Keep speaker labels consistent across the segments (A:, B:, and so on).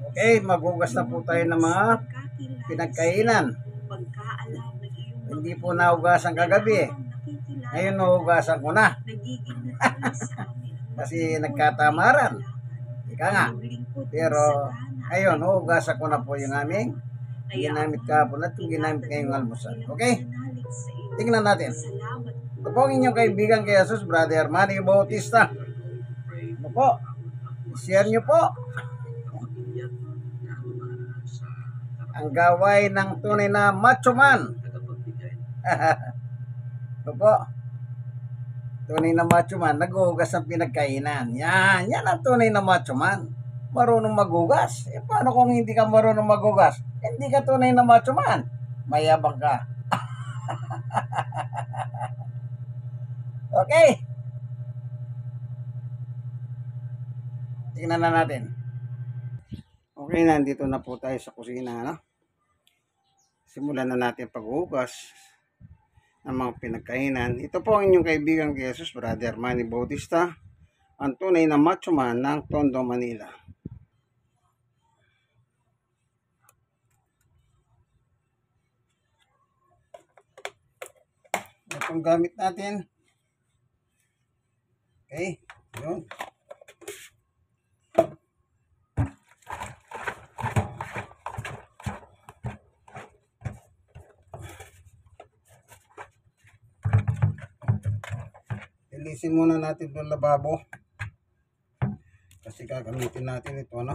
A: Okay, maghugas na po tayo ng mga pinagkainan. Hindi po nahugasan kagabi. Ngayon nahugasan ko na. Kasi nagkatamaran. Ika nga. Pero ngayon, nahugasan ko na po yung aming ginamit kahapon at yung ginamit ngayong almusal. Okay? Tingnan natin. Ito po ang inyong kaibigan kay Jesus, Brother Manny Bautista. Ano po? Share nyo po ang gawain ng tunay na macho man. Ito po. Tunay na macho man, naghuhugas ng pinagkainan. Yan ang tunay na macho man. Marunong maghugas. Paano kung hindi ka marunong maghugas? Hindi ka tunay na macho man. Mayabang ka. Okay. Tingnan na natin. Okay, nandito na po tayo sa kusina, no? Simulan na natin paghuhugas ng mga pinagkainan. Ito po ang inyong kaibigan kay Jesus, Brother Manny Bautista, ang tunay na macho man ng Tondo, Manila. Itong gamit natin. Okay, yun. Linisin muna natin itong lababo. Kasi gagamitin natin ito, no?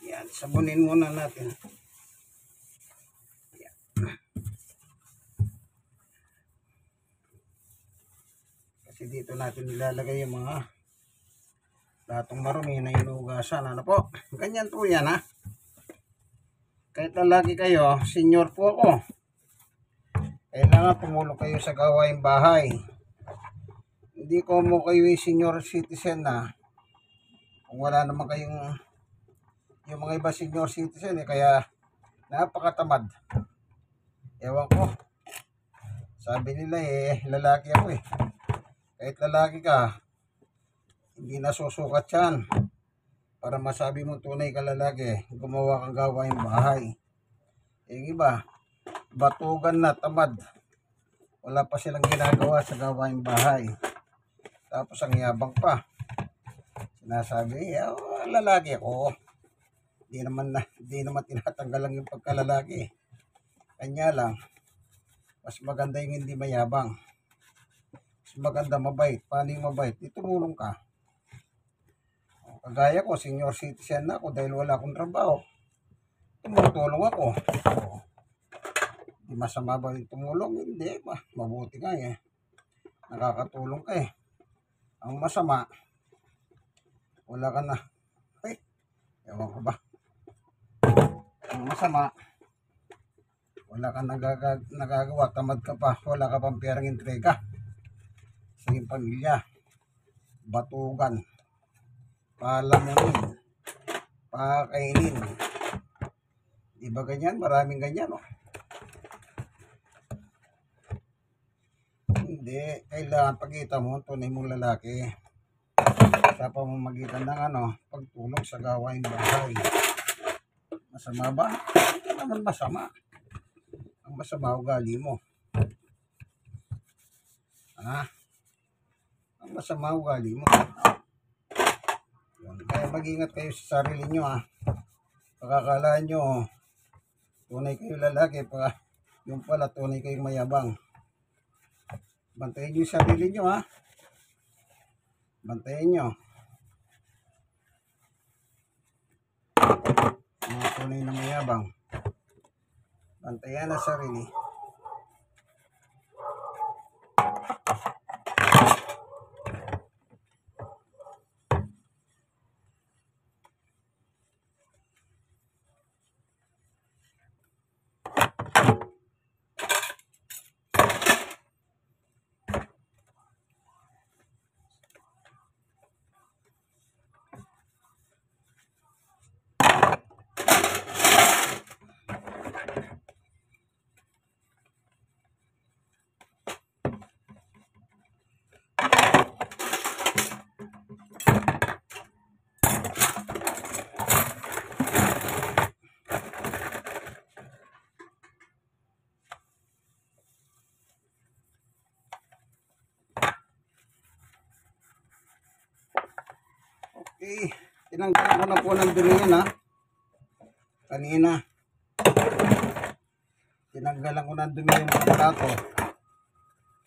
A: Yan, sabunin muna natin. Yan. Kasi dito natin nilalagay yung mga latong marumi na inuugasan. Ano po? Ganyan po yan, ha? Kahit lalaki kayo, senior po ako. Kailangan tumulong kayo sa gawaing bahay. Hindi ko mo kayo senior citizen na kung wala naman kayong yung mga iba senior citizen kaya napakatamad. Ewan ko. Sabi nila lalaki ako Kahit lalaki ka, hindi nasusukat yan. Para masabi mo tunay ka lalaki, gumawa kang gawaing bahay. Yung iba, batugan na, tamad. Wala pa silang ginagawa sa gawaing bahay. Tapos ang yabang pa. Sinasabi, lalaki ako. Di naman tinatanggal lang yung pagkalalaki. Kanya lang, mas maganda yung hindi mayabang. Mas maganda mabait. Paano yung mabait? Tumulong ka. Kagaya ko, senior citizen na ako dahil wala akong trabaho. Tumutulong ako. Di masama ba yung tumulong? Hindi. Mabuti nga Nakakatulong ka Ang masama, wala ka na. Ewan ko ba? Ang masama, wala ka nagagawa, tamad ka pa, wala ka pang perang entrega sa iyong pamilya. Batugan, palamunin, pakainin. Diba ganyan? Maraming ganyan, Hindi, kailangan pagkita mo, tunay mong lalaki. Sa pamamagitan ng pagtulong sa gawain bahay. Masama ba? Hindi naman masama. Ang masama ugali mo. Ang masama ugali mo. Kaya mag-ingat kayo sa sarili nyo Pagkakalaan nyo, tunay kayo lalaki, yung pala tunay kayong mayabang. Bantayan nyo yung sarili nyo Bantayan nyo. Mga tunay na mayabang. Bantayan ang sarili. Tinanggalan ko na po ng dumi yan ha. Kanina. Tinanggalan ko ng dumi yung mga plato.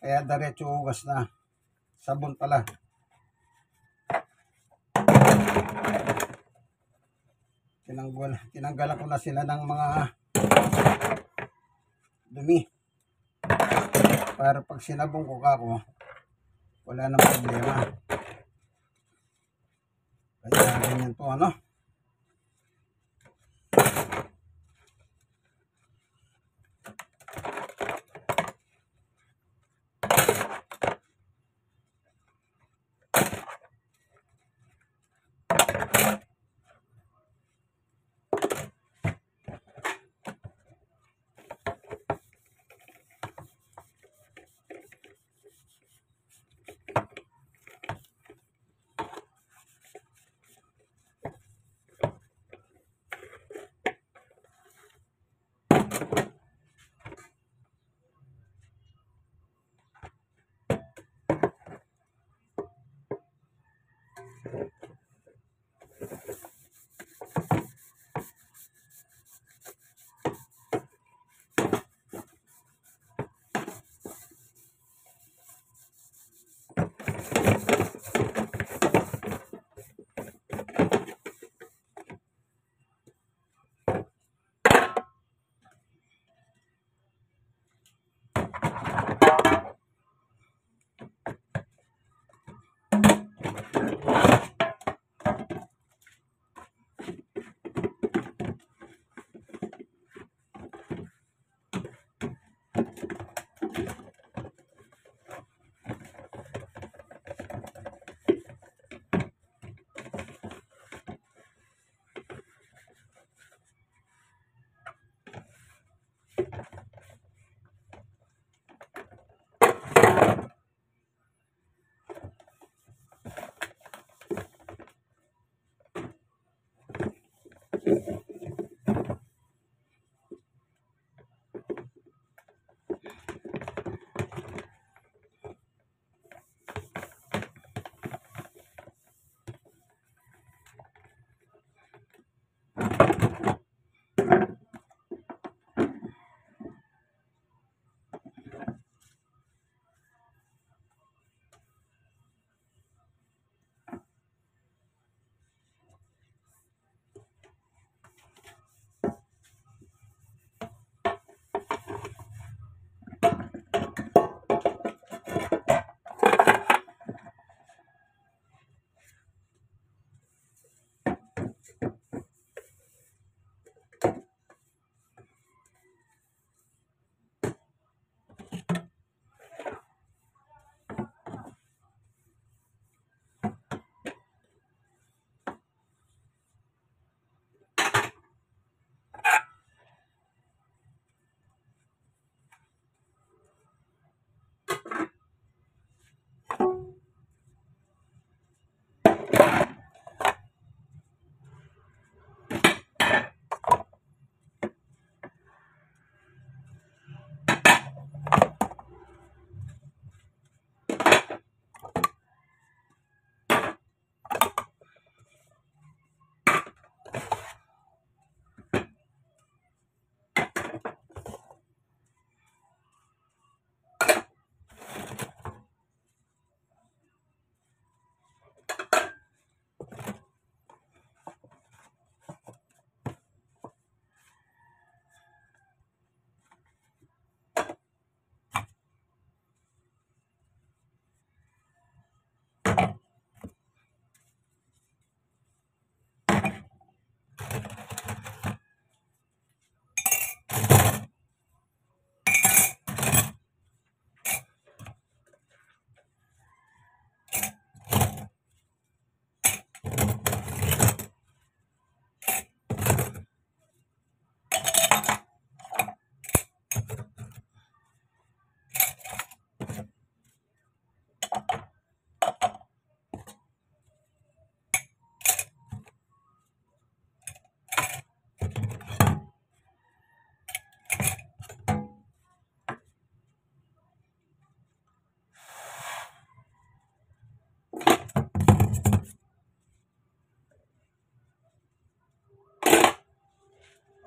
A: Kaya diretso hugas na. Sabon pala. Tinanggalan ko na sila ng mga dumi. Para pag sinabong ko kako, wala nang problema. Kaya ganyan to ano.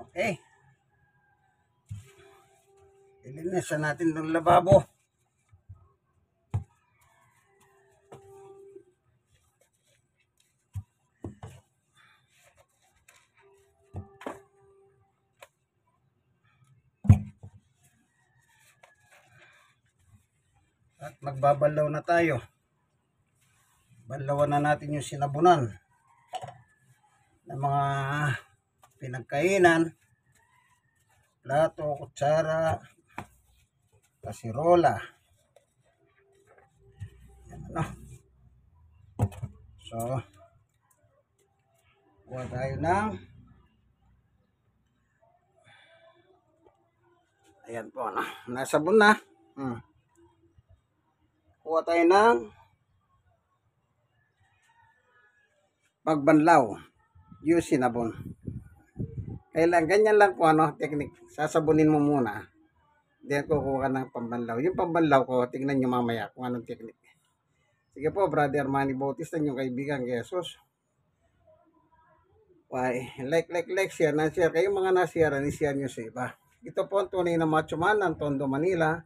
A: Okay. Ilinisan natin ng lababo. At magbabalaw na tayo. Balawan na natin yung sinabunan ng mga pinagkainan, plato, kutsara, kasirola. Yan ano. So, kuha tayo ng ayan po, ano, nasabon na. Kuha tayo ng pagbanlaw, yung sinabon. Kailan, ganyan lang po, ano, technique. Sasabunin mo muna. Then, kukuha ka ng pambanlaw. Yung pambanlaw ko, tingnan nyo mamaya kung anong technique. Sige po, Brother Manny Bautista, yung kaibigan, Jesus. Why? Like, share, na-share. Kayong mga na-share, share nyo sa iba. Ito po ang tunay na macho man ng Tondo, Manila.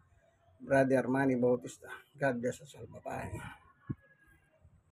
A: Brother Manny Bautista. God bless us all. Bye-bye.